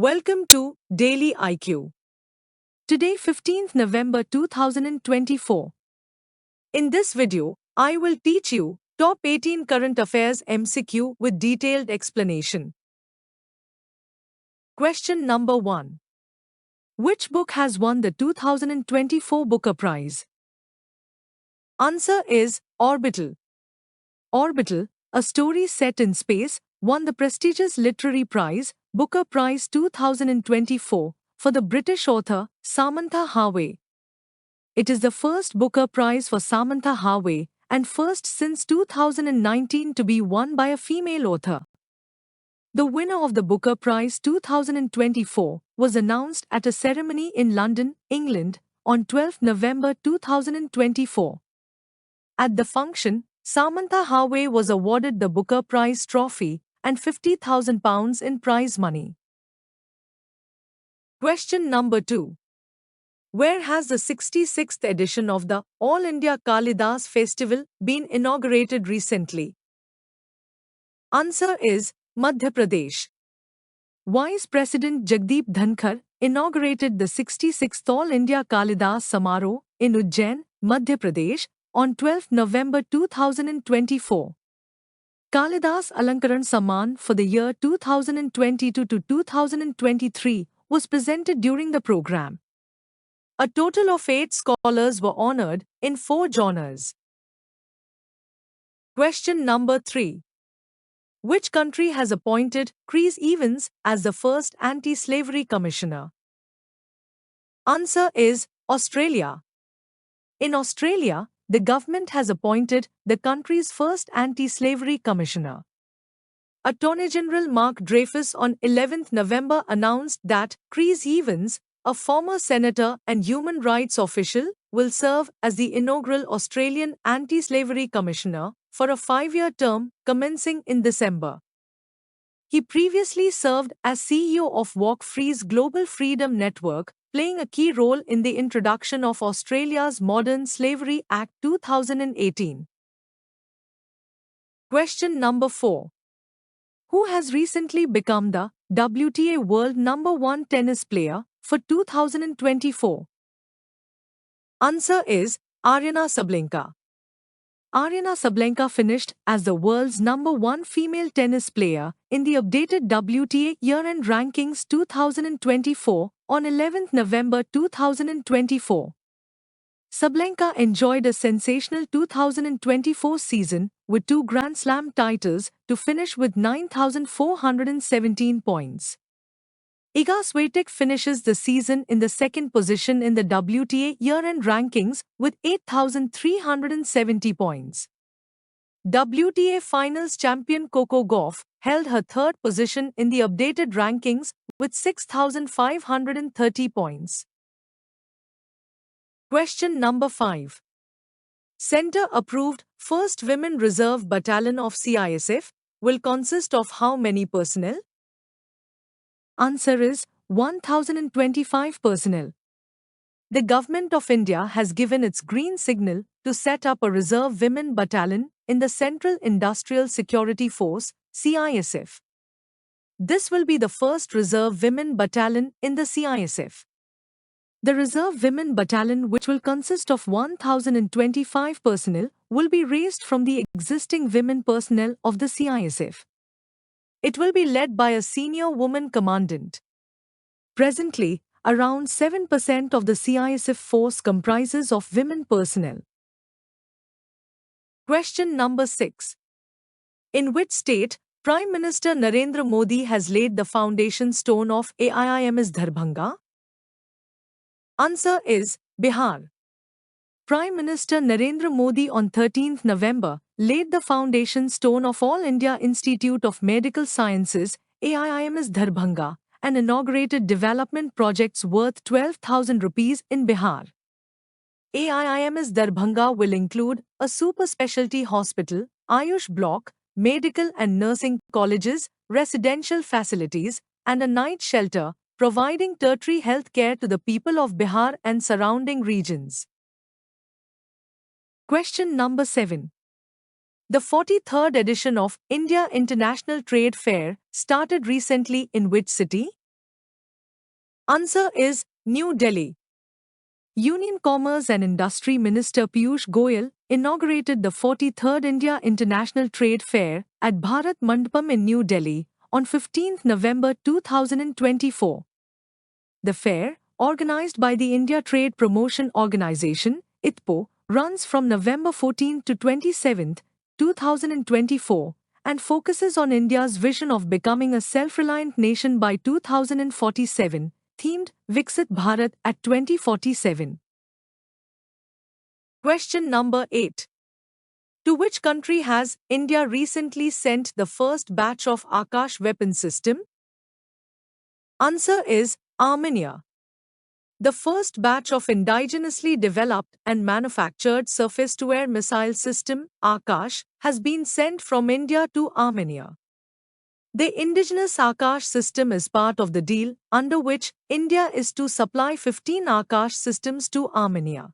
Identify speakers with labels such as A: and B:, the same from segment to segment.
A: Welcome to Daily IQ. Today 15th November 2024. In this video, I will teach you top 18 current affairs MCQ with detailed explanation. Question number 1. Which book has won the 2024 Booker Prize? Answer is Orbital. Orbital, a story set in space, won the prestigious literary prize, Booker Prize 2024, for the British author Samantha Harvey. It is the first Booker Prize for Samantha Harvey and first since 2019 to be won by a female author. The winner of the Booker Prize 2024 was announced at a ceremony in London, England, on 12 November 2024. At the function, Samantha Harvey was awarded the Booker Prize trophy and £50,000 in prize money. Question number 2. Where has the 66th edition of the All India Kalidas Festival been inaugurated recently? Answer is Madhya Pradesh. Vice President Jagdeep Dhankar inaugurated the 66th All India Kalidas Samaroh in Ujjain, Madhya Pradesh, on 12 November 2024. Kalidas Alankaran Samman for the year 2022 to 2023 was presented during the program. A total of 8 scholars were honored in 4 genres. Question number 3. Which country has appointed Chris Evans as the first anti-slavery commissioner? Answer is Australia. In Australia, the government has appointed the country's first anti-slavery commissioner. Attorney General Mark Dreyfus on 11th November announced that Chris Evans, a former senator and human rights official, will serve as the inaugural Australian anti-slavery commissioner for a 5-year term commencing in December. He previously served as CEO of Walk Free's Global Freedom Network, playing a key role in the introduction of Australia's Modern Slavery Act 2018. Question number 4. Who has recently become the WTA World #1 tennis player for 2024? Answer is Aryna Sabalenka. Aryna Sabalenka finished as the world's #1 female tennis player in the updated WTA Year-End Rankings 2024 on 11th November 2024. Sabalenka enjoyed a sensational 2024 season with 2 Grand Slam titles to finish with 9,417 points. Iga Swiatek finishes the season in the second position in the WTA Year-End Rankings with 8,370 points. WTA Finals champion Coco Gauff held her third position in the updated rankings with 6,530 points. Question number 5. Centre-approved 1st Women Reserve Battalion of CISF will consist of how many personnel? Answer is 1,025 personnel. The Government of India has given its green signal to set up a Reserve Women Battalion in the Central Industrial Security Force, CISF. This will be the first Reserve Women Battalion in the CISF. The Reserve Women Battalion, which will consist of 1,025 personnel, will be raised from the existing women personnel of the CISF. It will be led by a senior woman commandant. Presently, around 7% of the CISF force comprises of women personnel. Question number 6. In which state, Prime Minister Narendra Modi has laid the foundation stone of AIIMS Darbhanga? Answer is Bihar. Prime Minister Narendra Modi on 13th November laid the foundation stone of All India Institute of Medical Sciences, AIIMS Darbhanga, and inaugurated development projects worth 12,000 rupees in Bihar. AIIMS Darbhanga will include a super specialty hospital, Ayush block, medical and nursing colleges, residential facilities, and a night shelter, providing tertiary health care to the people of Bihar and surrounding regions. Question number 7. The 43rd edition of India International Trade Fair started recently in which city? Answer is New Delhi. Union Commerce and Industry Minister Piyush Goyal inaugurated the 43rd India International Trade Fair at Bharat Mandapam in New Delhi on 15 November 2024. The fair, organized by the India Trade Promotion Organization, ITPO, runs from November 14 to 27, 2024, and focuses on India's vision of becoming a self-reliant nation by 2047, themed Viksit Bharat at 2047. Question number 8. To which country has India recently sent the first batch of Akash weapon system? Answer is Armenia. The first batch of indigenously developed and manufactured surface-to-air missile system, Akash, has been sent from India to Armenia. The indigenous Akash system is part of the deal under which India is to supply 15 Akash systems to Armenia.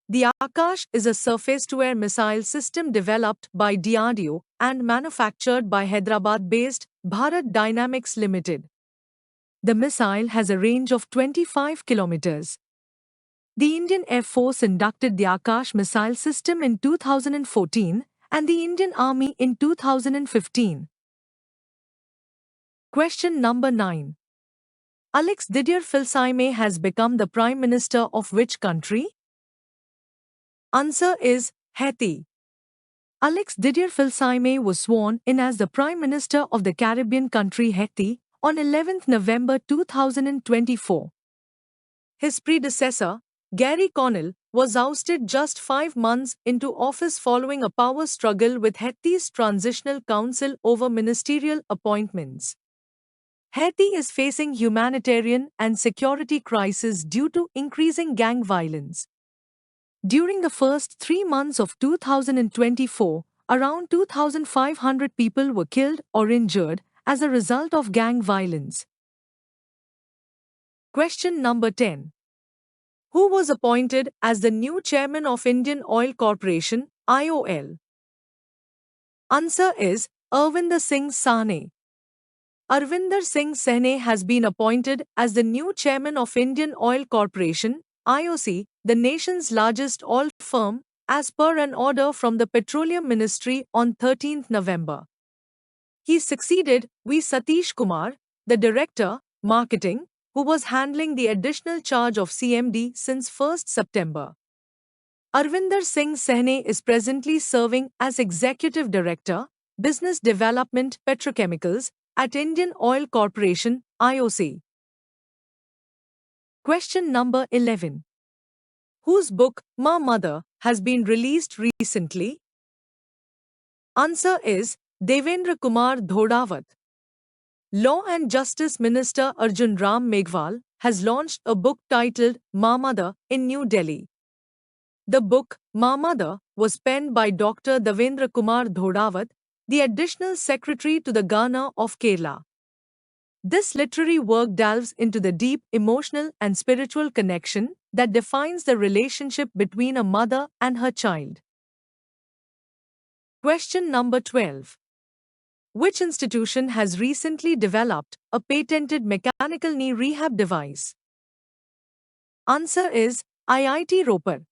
A: The Akash is a surface-to-air missile system developed by DRDO and manufactured by Hyderabad-based Bharat Dynamics Limited. The missile has a range of 25 kilometers. The Indian Air Force inducted the Akash missile system in 2014 and the Indian Army in 2015. Question number 9. Alex Didier Filsaime has become the Prime Minister of which country? Answer is Haiti. Alex Didier Filsaime was sworn in as the Prime Minister of the Caribbean country Haiti on 11 November 2024. His predecessor, Gary Connell, was ousted just 5 months into office following a power struggle with Haiti's Transitional Council over ministerial appointments. Haiti is facing humanitarian and security crisis due to increasing gang violence. During the first 3 months of 2024, around 2,500 people were killed or injured as a result of gang violence. Question number 10. Who was appointed as the new chairman of Indian Oil Corporation, IOL? Answer is Arvinder Singh Sahni. Arvinder Singh Sahni has been appointed as the new chairman of Indian Oil Corporation, IOC, the nation's largest oil firm, as per an order from the Petroleum Ministry on 13 November. He succeeded V. Satish Kumar, the Director, Marketing, who was handling the additional charge of CMD since 1 September. Arvinder Singh Sahni is presently serving as Executive Director, Business Development Petrochemicals, at Indian Oil Corporation, IOC. Question number 11. Whose book, Ma Mother, has been released recently? Answer is Devendra Kumar Dhodawat. Law and Justice Minister Arjun Ram Meghwal has launched a book titled Ma Mother in New Delhi. The book, Ma Mother, was penned by Dr. Devendra Kumar Dhodawat, the Additional Secretary to the Governor of Kerala. This literary work delves into the deep emotional and spiritual connection that defines the relationship between a mother and her child. Question number 12. Which institution has recently developed a patented mechanical knee rehab device? Answer is IIT Ropar.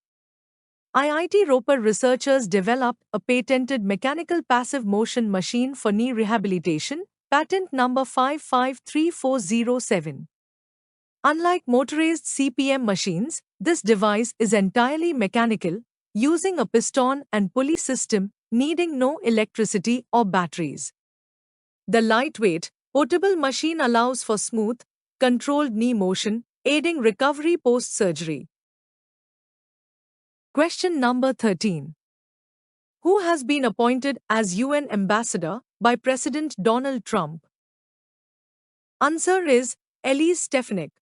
A: IIT Ropar researchers developed a patented mechanical passive motion machine for knee rehabilitation, patent number 553407. Unlike motorized CPM machines, this device is entirely mechanical, using a piston and pulley system, needing no electricity or batteries. The lightweight, portable machine allows for smooth, controlled knee motion, aiding recovery post-surgery. Question number 13. Who has been appointed as UN Ambassador by President Donald Trump? Answer is Elise Stefanik.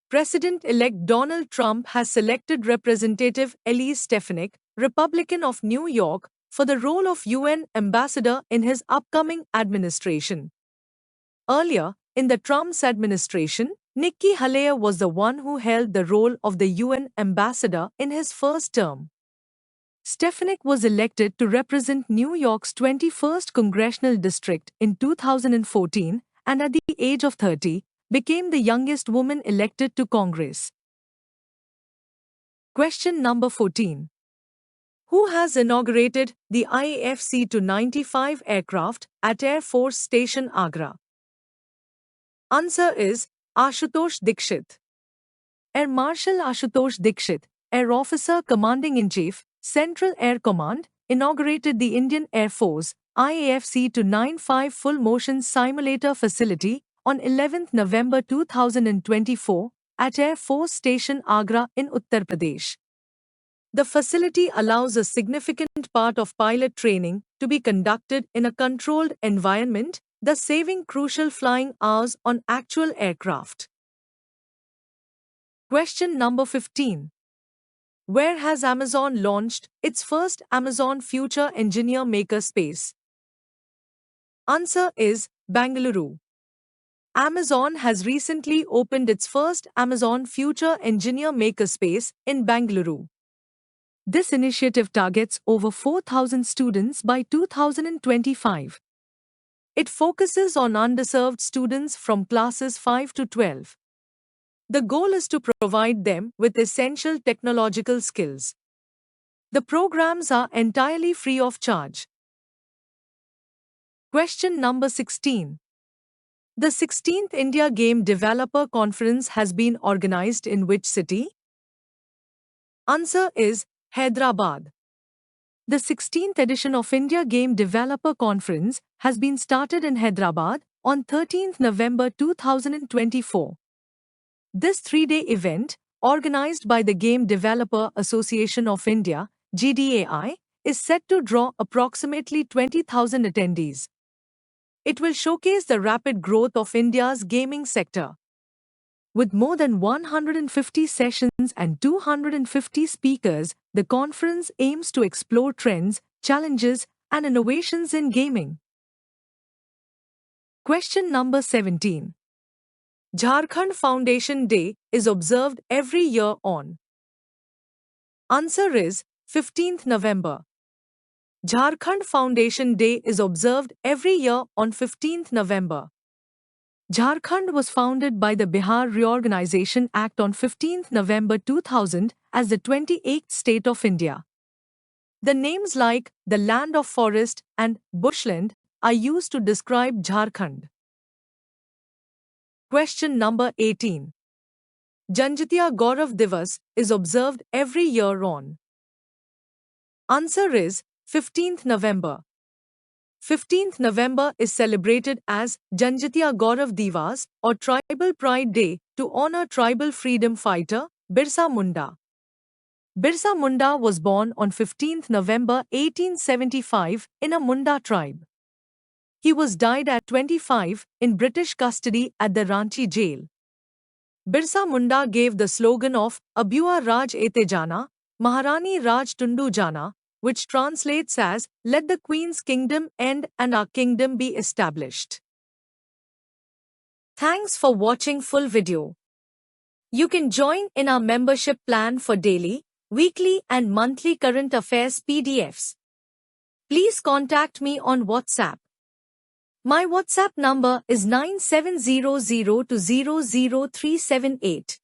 A: President-elect Donald Trump has selected Representative Elise Stefanik, Republican of New York, for the role of UN ambassador in his upcoming administration. Earlier, in the Trump's administration, Nikki Haley was the one who held the role of the UN ambassador in his first term. Stefanik was elected to represent New York's 21st Congressional District in 2014, and at the age of 30, became the youngest woman elected to Congress? Question number 14. Who has inaugurated the IAF C-295 aircraft at Air Force Station Agra? Answer is Ashutosh Dikshit. Air Marshal Ashutosh Dikshit, Air Officer Commanding-in-Chief, Central Air Command, inaugurated the Indian Air Force IAF C-295 full-motion simulator facility on 11 November 2024 at Air Force Station Agra in Uttar Pradesh. The facility allows a significant part of pilot training to be conducted in a controlled environment, thus saving crucial flying hours on actual aircraft. Question number 15. Where has Amazon launched its first Amazon Future Engineer Maker Space? Answer is Bengaluru. Amazon has recently opened its first Amazon Future Engineer Maker Space in Bengaluru. This initiative targets over 4,000 students by 2025. It focuses on underserved students from classes 5 to 12. The goal is to provide them with essential technological skills. The programs are entirely free of charge. Question number 16. The 16th India Game Developer Conference has been organized in which city? Answer is Hyderabad. The 16th edition of India Game Developer Conference has been started in Hyderabad on 13 November 2024. This three-day event, organized by the Game Developer Association of India, GDAI, is set to draw approximately 20,000 attendees. It will showcase the rapid growth of India's gaming sector. With more than 150 sessions and 250 speakers, the conference aims to explore trends, challenges, and innovations in gaming. Question number 17. Jharkhand Foundation Day is observed every year on. Answer is 15th November. Jharkhand Foundation Day is observed every year on 15th November. Jharkhand was founded by the Bihar Reorganization Act on 15th November 2000 as the 28th state of India. The names like the land of forest and bushland are used to describe Jharkhand. Question number 18. Janjatia Gaurav Divas is observed every year on. Answer is 15th November. 15th November is celebrated as Janjatia Gaurav Divas or Tribal Pride Day to honor tribal freedom fighter Birsa Munda. Birsa Munda was born on 15th November 1875 in a Munda tribe. He was died at 25 in British custody at the Ranchi jail. Birsa Munda gave the slogan of Abua Raj Ete Jana, Maharani Raj Tundu Jana, which translates as, "Let the Queen's kingdom end and our kingdom be established." Thanks for watching full video. You can join in our membership plan for daily, weekly and monthly current affairs PDFs. Please contact me on WhatsApp. My WhatsApp number is 9700200378.